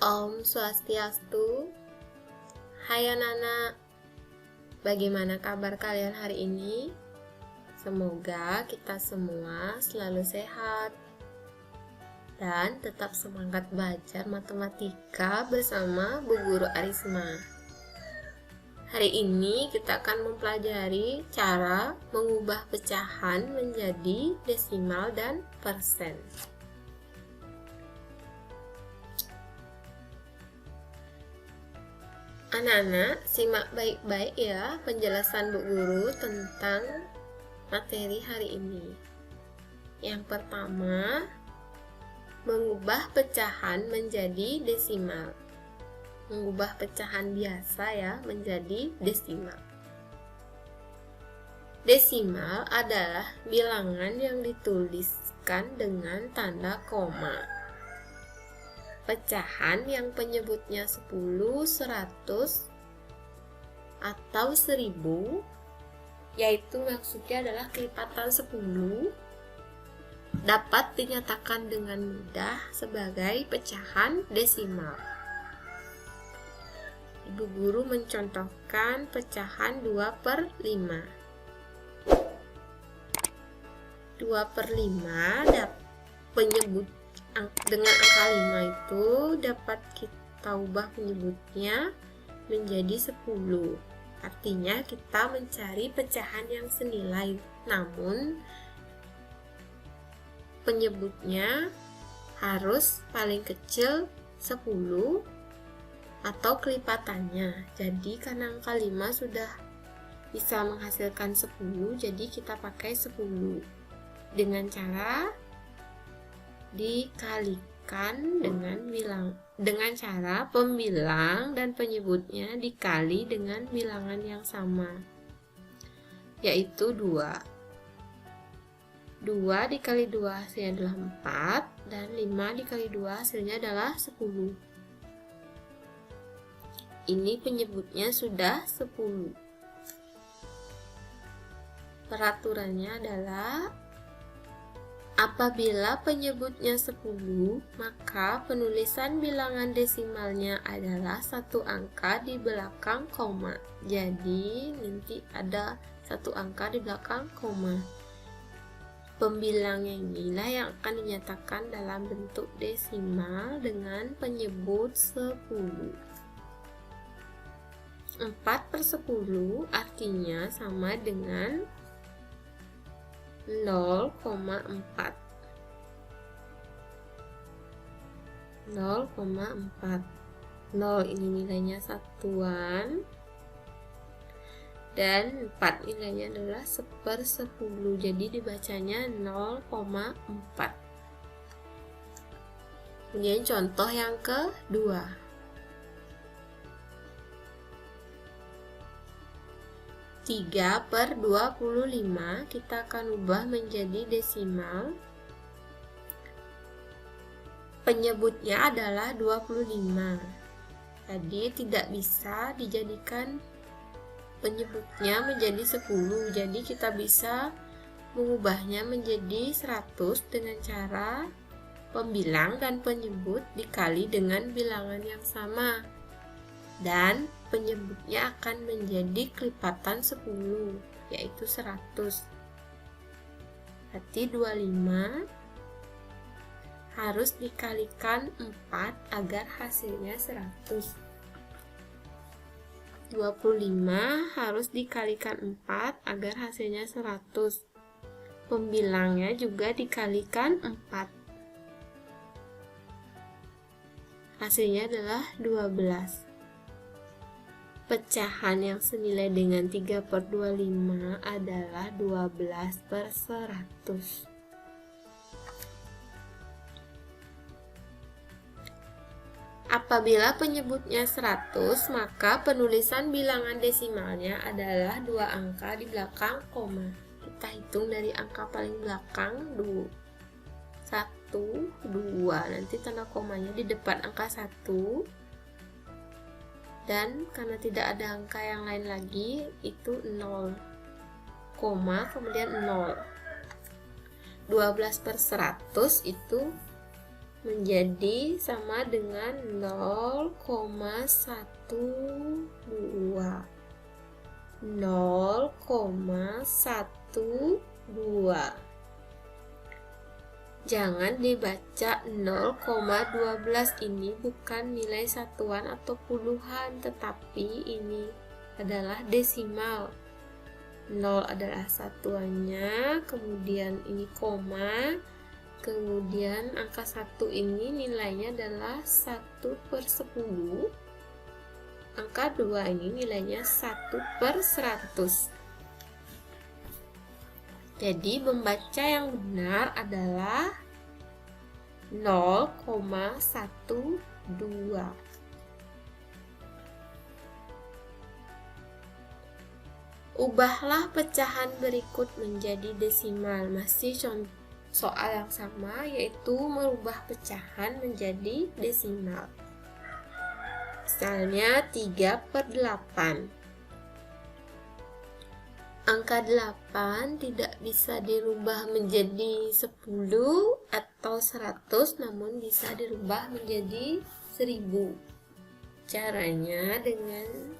Om Swastiastu. Hai anak-anak, bagaimana kabar kalian hari ini? Semoga kita semua selalu sehat dan tetap semangat belajar matematika bersama Bu Guru Arisma. Hari ini kita akan mempelajari cara mengubah pecahan menjadi desimal dan persen. Anak-anak, simak baik-baik ya penjelasan Bu Guru tentang materi hari ini. Yang pertama, mengubah pecahan menjadi desimal. Mengubah pecahan biasa ya menjadi desimal. Desimal adalah bilangan yang dituliskan dengan tanda koma. Pecahan yang penyebutnya 10, 100, atau 10, yaitu maksudnya adalah kelipatan 10, dapat dinyatakan dengan mudah sebagai pecahan desimal. Ibu Guru mencontohkan pecahan 2/5. 2/5 penyebut dengan angka 5 itu dapat kita ubah penyebutnya menjadi 10. Artinya kita mencari pecahan yang senilai, namun penyebutnya harus paling kecil 10 atau kelipatannya. Jadi karena angka 5 sudah bisa menghasilkan 10, jadi kita pakai 10 dengan cara dikalikan dengan cara pembilang dan penyebutnya dikali dengan bilangan yang sama, yaitu 2. 2 dikali 2 hasilnya adalah 4, dan 5 dikali 2 hasilnya adalah 10. Ini penyebutnya sudah 10. Peraturannya adalah apabila penyebutnya 10, maka penulisan bilangan desimalnya adalah satu angka di belakang koma. Jadi nanti ada satu angka di belakang koma. Pembilangnya inilah yang akan dinyatakan dalam bentuk desimal dengan penyebut 10. 4/10 artinya sama dengan 0,4. 0,4. 0 ini nilainya satuan, dan 4 nilainya adalah 1/10. Jadi dibacanya 0,4. Kemudian contoh yang kedua. 3/25 kita akan ubah menjadi desimal. Penyebutnya adalah 25. Jadi tidak bisa dijadikan penyebutnya menjadi 10. Jadi kita bisa mengubahnya menjadi 100 dengan cara pembilang dan penyebut dikali dengan bilangan yang sama, dan penyebutnya akan menjadi kelipatan 10, yaitu 100. Berarti 25 harus dikalikan 4 agar hasilnya 100. 25 harus dikalikan 4 agar hasilnya 100. Pembilangnya juga dikalikan 4. Hasilnya adalah 12. Pecahan yang senilai dengan 3/25 adalah 12/100. Apabila penyebutnya 100, maka penulisan bilangan desimalnya adalah 2 angka di belakang koma. Kita hitung dari angka paling belakang 1, 2, nanti tanda komanya di depan angka 1. Dan karena tidak ada angka yang lain lagi, itu 0, koma, kemudian 0. 12/100 itu menjadi sama dengan 0,12. 0,12. Jangan dibaca 0,12, ini bukan nilai satuan atau puluhan, tetapi ini adalah desimal. 0 adalah satuannya, kemudian ini koma, kemudian angka 1 ini nilainya adalah 1/10. Angka 2 ini nilainya 1/100. Jadi membaca yang benar adalah 0,12. Ubahlah pecahan berikut menjadi desimal. Masih soal yang sama, yaitu merubah pecahan menjadi desimal. Misalnya 3/8. Angka 8 tidak bisa dirubah menjadi 10 atau 100, namun bisa dirubah menjadi 1000. Caranya dengan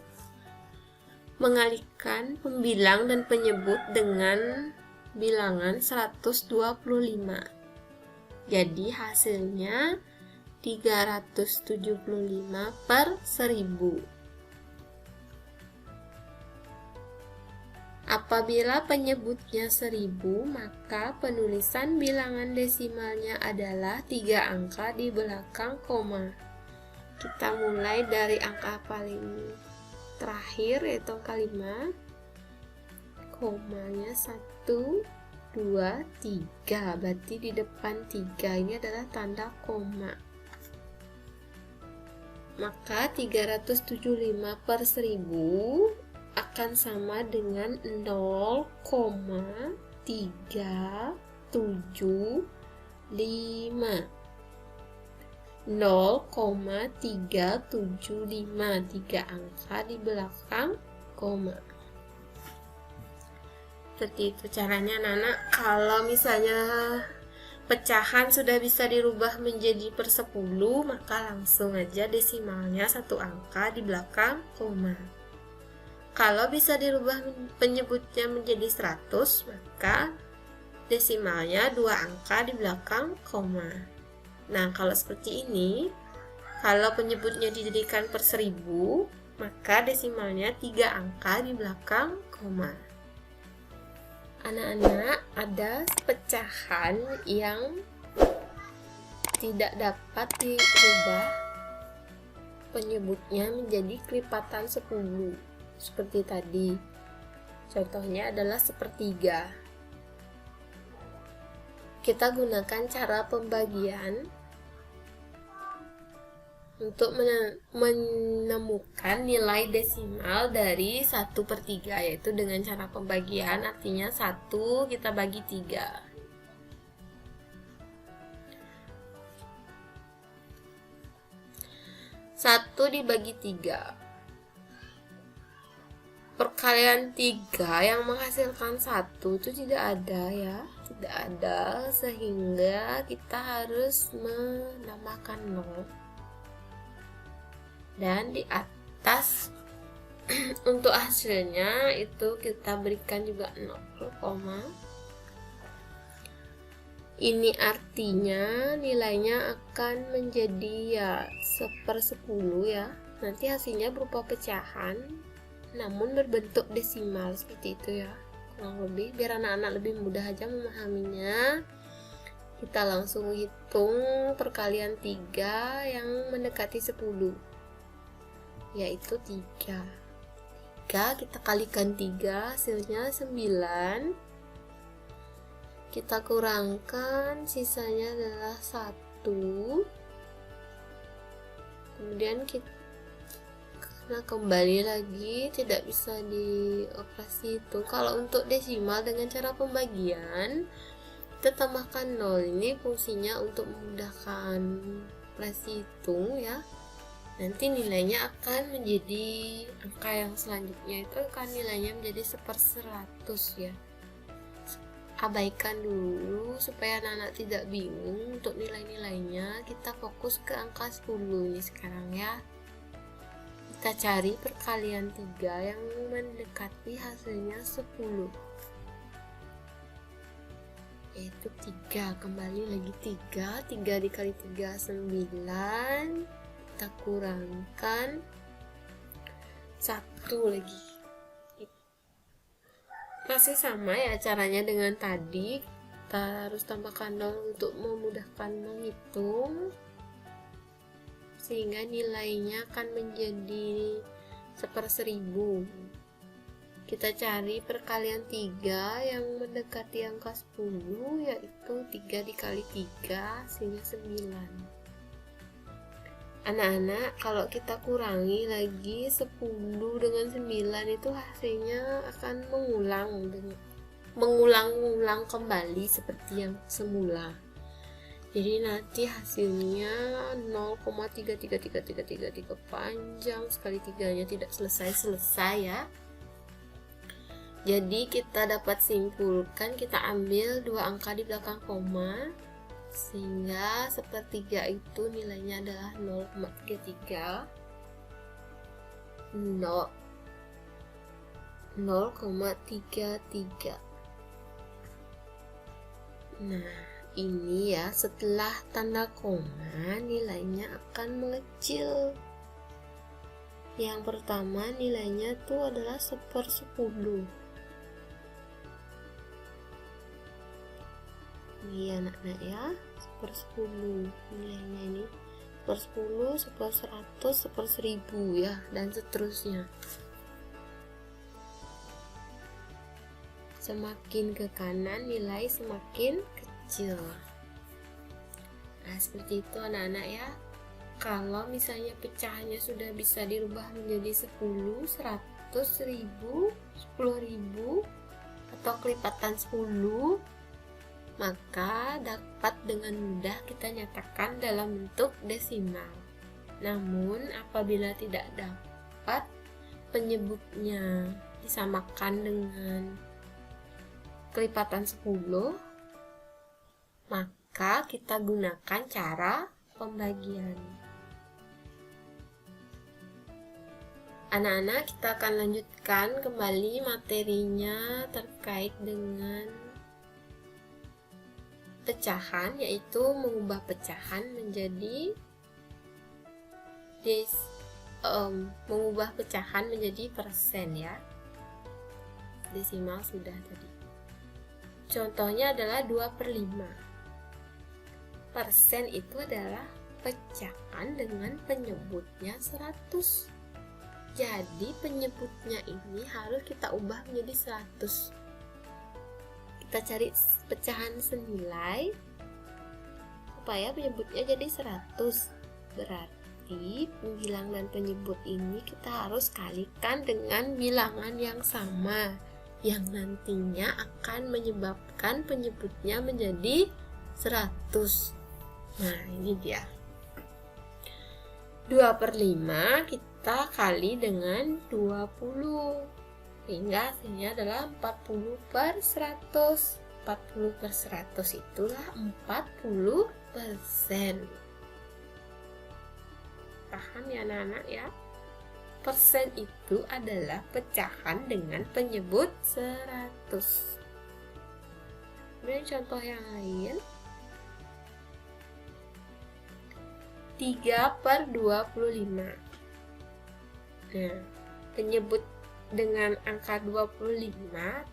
mengalihkan pembilang dan penyebut dengan bilangan 125. Jadi hasilnya 375/1000. Apabila penyebutnya 1000, maka penulisan bilangan desimalnya adalah 3 angka di belakang koma. Kita mulai dari angka paling terakhir, yaitu angka 5. Komanya 1, 2, 3. Berarti di depan 3 ini adalah tanda koma. Maka 375/1000 akan sama dengan 0,375. 0,375, 3 angka di belakang koma. Seperti itu caranya anak-anak. Kalau misalnya pecahan sudah bisa dirubah menjadi per 10, maka langsung aja desimalnya 1 angka di belakang koma. Kalau bisa dirubah penyebutnya menjadi 100, maka desimalnya 2 angka di belakang koma. Nah, kalau seperti ini, kalau penyebutnya dijadikan per 1000, maka desimalnya 3 angka di belakang koma. Anak-anak, ada pecahan yang tidak dapat dirubah penyebutnya menjadi kelipatan 10. Seperti tadi, contohnya adalah 1/3. Kita gunakan cara pembagian untuk menemukan nilai desimal dari 1/3, yaitu dengan cara pembagian, artinya 1 kita bagi 3. 1 dibagi 3. Perkalian 3 yang menghasilkan 1 itu tidak ada ya, tidak ada, sehingga kita harus menambahkan 0. Dan di atas untuk hasilnya itu kita berikan juga 0, ini artinya nilainya akan menjadi ya 1/10 ya. Nanti hasilnya berupa pecahan namun berbentuk desimal seperti itu ya, kurang lebih, biar anak-anak lebih mudah aja memahaminya. Kita langsung hitung perkalian 3 yang mendekati 10, yaitu 3. Kita kalikan 3, hasilnya 9. Kita kurangkan, sisanya adalah 1. Kemudian kita kembali lagi, tidak bisa dioperasi itu. Kalau untuk desimal dengan cara pembagian, kita tambahkan 0. Ini fungsinya untuk memudahkan operasi hitung ya. Nanti nilainya akan menjadi angka yang selanjutnya itu akan nilainya menjadi 1/100 ya. abaikan dulu supaya anak-anak tidak bingung untuk nilai-nilainya. Kita fokus ke angka 10 ini sekarang ya. Kita cari perkalian 3 yang mendekati hasilnya 10, yaitu 3. Kembali lagi 3 dikali 3 9, kita kurangkan 1 lagi. Masih sama ya caranya dengan tadi, kita harus tambahkan 0 untuk memudahkan menghitung, sehingga nilainya akan menjadi 1/1000. Kita cari perkalian 3 yang mendekati angka 10, yaitu 3 dikali 3 hasilnya 9. Anak-anak, kalau kita kurangi lagi 10 dengan 9 itu hasilnya akan mengulang-ulang kembali seperti yang semula. Jadi nanti hasilnya 0,33333 panjang sekali, tiganya tidak selesai-selesai ya. Jadi kita dapat simpulkan, kita ambil 2 angka di belakang koma, sehingga 1/3 itu nilainya adalah 0,33. 0,33. Nah, ini ya, setelah tanda koma nilainya akan mengecil. Yang pertama nilainya tuh adalah 1/10. Ini anak-anak ya, 1/10 nilainya ini, 1/10, 1/100, 1/1000 ya, dan seterusnya. Semakin ke kanan nilai semakin kecil. Nah, seperti itu anak-anak ya. Kalau misalnya pecahannya sudah bisa dirubah menjadi 10, 100, 1000, 10.000 atau kelipatan 10, maka dapat dengan mudah kita nyatakan dalam bentuk desimal. Namun apabila tidak dapat penyebutnya disamakan dengan kelipatan 10, maka kita gunakan cara pembagian. Anak-anak, kita akan lanjutkan kembali materinya terkait dengan pecahan, yaitu mengubah pecahan menjadi persen ya. Desimal sudah tadi. Contohnya adalah 2/5. Persen itu adalah pecahan dengan penyebutnya 100. Jadi penyebutnya ini harus kita ubah menjadi 100. Kita cari pecahan senilai supaya penyebutnya jadi 100. Berarti bilang dan penyebut ini kita harus kalikan dengan bilangan yang sama, yang nantinya akan menyebabkan penyebutnya menjadi 100. Nah, ini dia. 2/5 kita kali dengan 20, sehingga hasilnya adalah 40/100. 40/100 itulah 40%. Paham ya anak-anak ya? Persen itu adalah pecahan dengan penyebut 100. Kemudian contoh yang lain, 3/25. Nah, penyebut dengan angka 25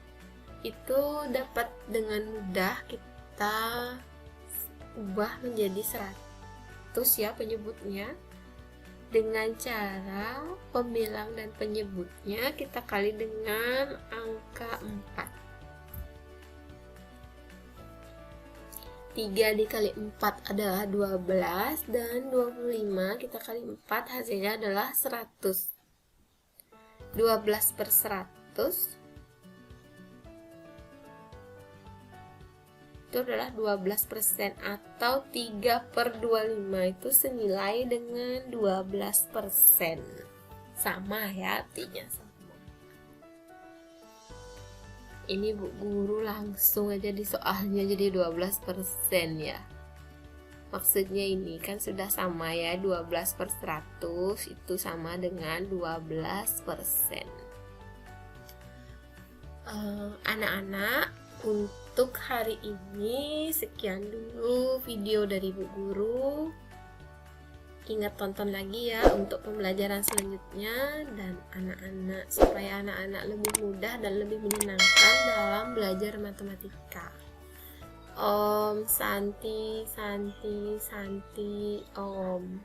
itu dapat dengan mudah kita ubah menjadi 100 ya penyebutnya, dengan cara pembilang dan penyebutnya kita kali dengan angka 4. 3 dikali 4 adalah 12, dan 25 kita kali 4 hasilnya adalah 100. 12/100 itu adalah 12%, atau 3/25 itu senilai dengan 12%. Sama ya, artinya sama. Ini Bu Guru langsung aja di soalnya jadi 12% ya. Maksudnya ini kan sudah sama ya, 12 per 100 itu sama dengan 12%. Anak-anak, untuk hari ini sekian dulu video dari Bu Guru. Ingat tonton lagi ya untuk pembelajaran selanjutnya, dan anak-anak supaya anak-anak lebih mudah dan lebih menyenangkan dalam belajar matematika. Om Santi Santi Santi Om.